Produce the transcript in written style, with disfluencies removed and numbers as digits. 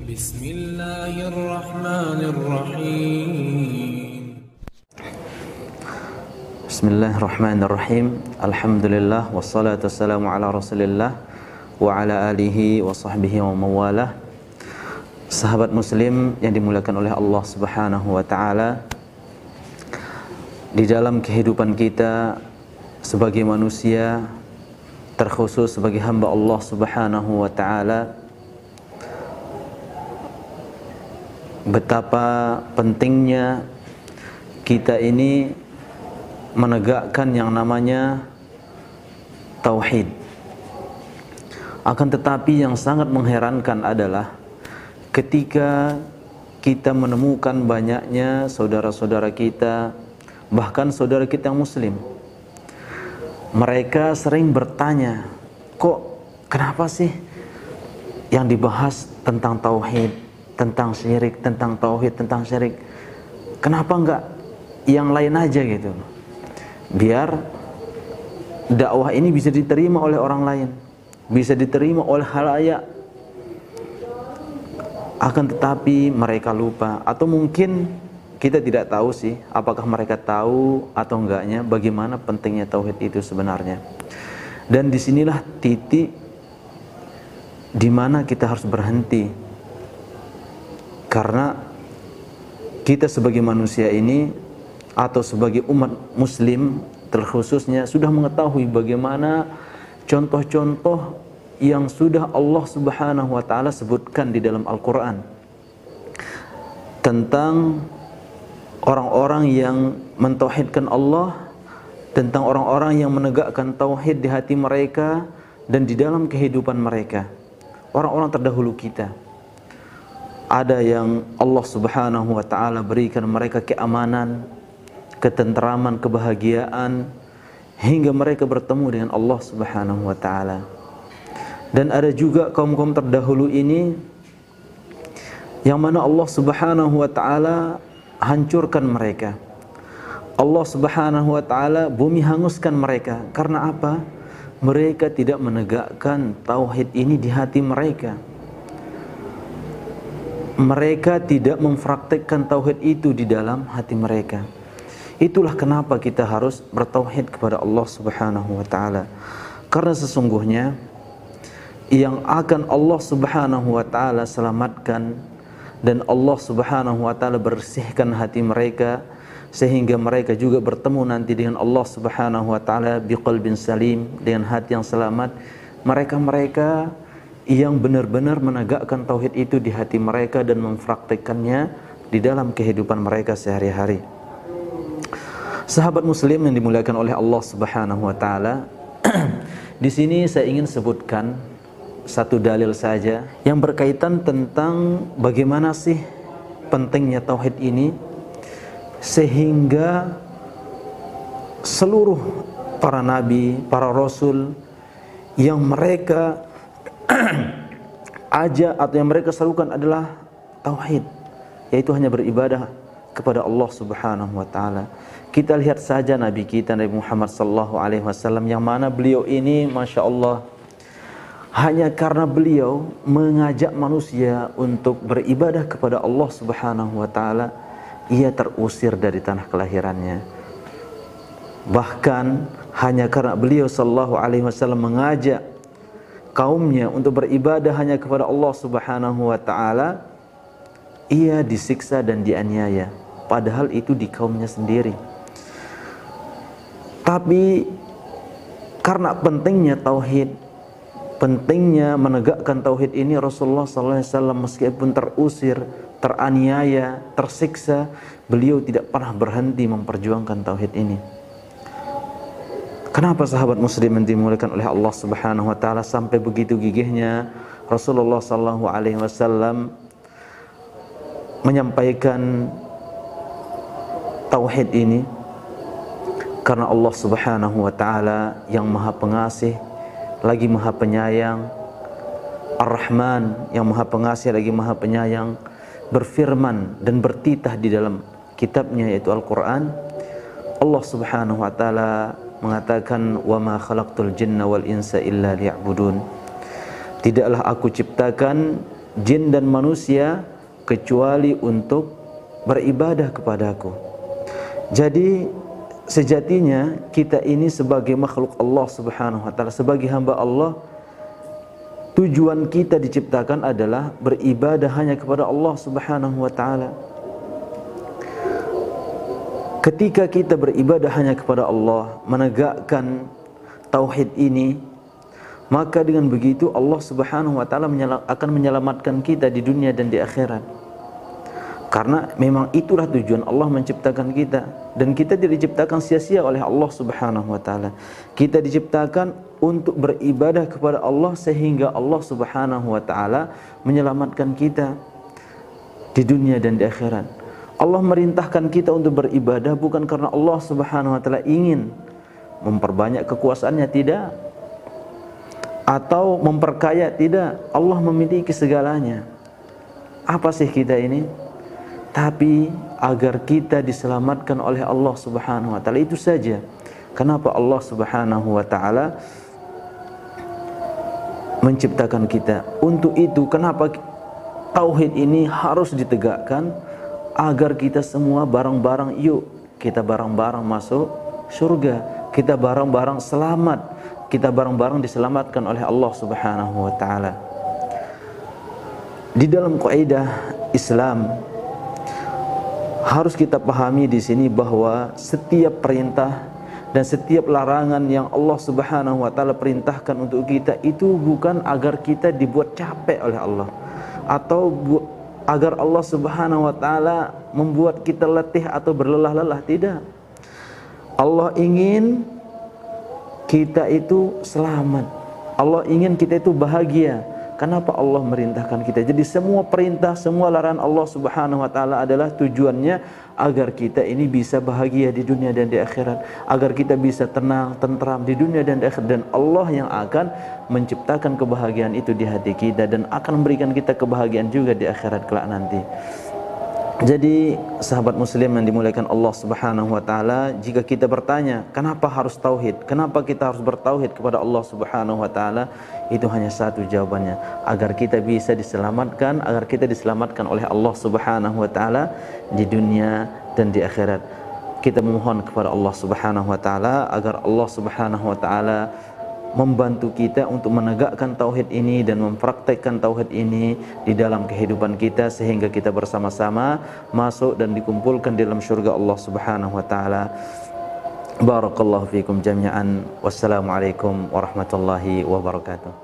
بسم الله الرحمن الرحيم بسم الله الرحمن الرحيم الحمد لله والصلاة والسلام على رسول الله وعلى آله وصحبه ومواlah. Sahabat muslim yang dimuliakan oleh Allah Subhanahu wa taala, di dalam kehidupan kita sebagai manusia, terkhusus sebagai hamba Allah Subhanahu wa taala, betapa pentingnya kita ini menegakkan yang namanya tauhid. Akan tetapi yang sangat mengherankan adalah ketika kita menemukan banyaknya saudara-saudara kita, bahkan saudara kita yang muslim, mereka sering bertanya, kok kenapa sih yang dibahas tentang tauhid, tentang syirik, tentang tauhid, tentang syirik, kenapa enggak yang lain aja gitu, biar dakwah ini bisa diterima oleh orang lain, bisa diterima oleh khalayak. Akan tetapi mereka lupa, atau mungkin kita tidak tahu sih apakah mereka tahu atau enggaknya bagaimana pentingnya tauhid itu sebenarnya. Dan disinilah titik di mana kita harus berhenti. Karena kita sebagai manusia ini atau sebagai umat muslim terkhususnya sudah mengetahui bagaimana contoh-contoh yang sudah Allah Subhanahu wa taala sebutkan di dalam Al-Qur'an tentang orang-orang yang mentauhidkan Allah, tentang orang-orang yang menegakkan tauhid di hati mereka dan di dalam kehidupan mereka. Orang-orang terdahulu kita, ada yang Allah Subhanahu wa taala berikan mereka keamanan, ketenteraman, kebahagiaan hingga mereka bertemu dengan Allah Subhanahu wa taala. Dan ada juga kaum-kaum terdahulu ini yang mana Allah Subhanahu wa taala hancurkan mereka. Allah Subhanahu wa taala bumi hanguskan mereka. Karena apa? Mereka tidak menegakkan tauhid ini di hati mereka. Mereka tidak mempraktekkan tauhid itu di dalam hati mereka. Itulah kenapa kita harus bertauhid kepada Allah Subhanahu wa taala. Karena sesungguhnya yang akan Allah Subhanahu wa taala selamatkan dan Allah Subhanahu wa taala bersihkan hati mereka sehingga mereka juga bertemu nanti dengan Allah Subhanahu wa taala biqalbin salim, dengan hati yang selamat, mereka-mereka yang benar-benar menegakkan tauhid itu di hati mereka dan mempraktikkannya di dalam kehidupan mereka sehari-hari. Sahabat muslim yang dimuliakan oleh Allah Subhanahu wa taala, di sini saya ingin sebutkan satu dalil saja yang berkaitan tentang bagaimana sih pentingnya tauhid ini sehingga seluruh para nabi, para rasul yang mereka ajak atau yang mereka serukan adalah tauhid, yaitu hanya beribadah kepada Allah Subhanahu wa taala. Kita lihat saja nabi kita Nabi Muhammad sallallahu alaihi wasallam, yang mana beliau ini Masya Allah, hanya karena beliau mengajak manusia untuk beribadah kepada Allah Subhanahu wa taala, ia terusir dari tanah kelahirannya. Bahkan hanya karena beliau sallallahu alaihi wasallam mengajak kaumnya untuk beribadah hanya kepada Allah Subhanahu wa taala, ia disiksa dan dianiaya, padahal itu di kaumnya sendiri. Tapi karena pentingnya tauhid, pentingnya menegakkan tauhid ini, Rasulullah sallallahu alaihi wasallam meskipun terusir, teraniaya, tersiksa, beliau tidak pernah berhenti memperjuangkan tauhid ini. Kenapa sahabat muslim yang dimuliakan oleh Allah Subhanahu wa taala sampai begitu gigihnya Rasulullah sallallahu alaihi wasallam menyampaikan tauhid ini? Karena Allah Subhanahu wa taala yang Maha Pengasih lagi Maha Penyayang, Ar-Rahman yang Maha Pengasih lagi Maha Penyayang, berfirman dan bertitah di dalam kitabnya yaitu Al-Qur'an. Allah Subhanahu wa taala mengatakan, wa ma khalaqtul jinna wal insa illa liya'budun. Tidaklah aku ciptakan jin dan manusia kecuali untuk beribadah kepadaku. Jadi sejatinya kita ini sebagai makhluk Allah Subhanahu wa taala, sebagai hamba Allah, tujuan kita diciptakan adalah beribadah hanya kepada Allah Subhanahu wa taala. Ketika kita beribadah hanya kepada Allah, menegakkan tauhid ini, maka dengan begitu Allah Subhanahu wa taala akan menyelamatkan kita di dunia dan di akhirat. Karena memang itulah tujuan Allah menciptakan kita, dan kita tidak diciptakan sia-sia oleh Allah Subhanahu wa taala. Kita diciptakan untuk beribadah kepada Allah sehingga Allah Subhanahu wa taala menyelamatkan kita di dunia dan di akhirat. Allah merintahkan kita untuk beribadah bukan karena Allah Subhanahu wa taala ingin memperbanyak kekuasaannya, tidak, atau memperkaya, tidak. Allah memiliki segalanya. Apa sih kita ini? Tapi agar kita diselamatkan oleh Allah Subhanahu wa taala, itu saja. Kenapa Allah Subhanahu wa taala menciptakan kita? Untuk itu kenapa tauhid ini harus ditegakkan, agar kita semua bareng-bareng, yuk kita bareng-bareng masuk surga, kita bareng-bareng selamat, kita bareng-bareng diselamatkan oleh Allah Subhanahu wa taala. Di dalam kaidah Islam harus kita pahami di sini bahwa setiap perintah dan setiap larangan yang Allah Subhanahu wa taala perintahkan untuk kita itu bukan agar kita dibuat capek oleh Allah, atau agar Allah Subhanahu wa taala membuat kita letih atau berlelah-lelah, tidak. Allah ingin kita itu selamat. Allah ingin kita itu bahagia. Kenapa Allah merintahkan kita? Jadi semua perintah, semua larangan Allah Subhanahu wa taala adalah tujuannya agar kita ini bisa bahagia di dunia dan di akhirat, agar kita bisa tenang, tentram di dunia dan di akhirat, dan Allah yang akan menciptakan kebahagiaan itu di hati kita dan akan memberikan kita kebahagiaan juga di akhirat kelak nanti. Jadi sahabat muslim yang dimuliakan Allah Subhanahu wa taala, jika kita bertanya kenapa harus tauhid, kenapa kita harus bertauhid kepada Allah Subhanahu wa taala, itu hanya satu jawabannya, agar kita bisa diselamatkan, agar kita diselamatkan oleh Allah Subhanahu wa taala di dunia dan di akhirat. Kita memohon kepada Allah Subhanahu wa taala agar Allah Subhanahu wa taala membantu kita untuk menegakkan tauhid ini dan mempraktekkan tauhid ini di dalam kehidupan kita, sehingga kita bersama-sama masuk dan dikumpulkan di dalam syurga Allah Subhanahu wa taala. Barakallahu fikum jami'an. Wassalamualaikum warahmatullahi wabarakatuh.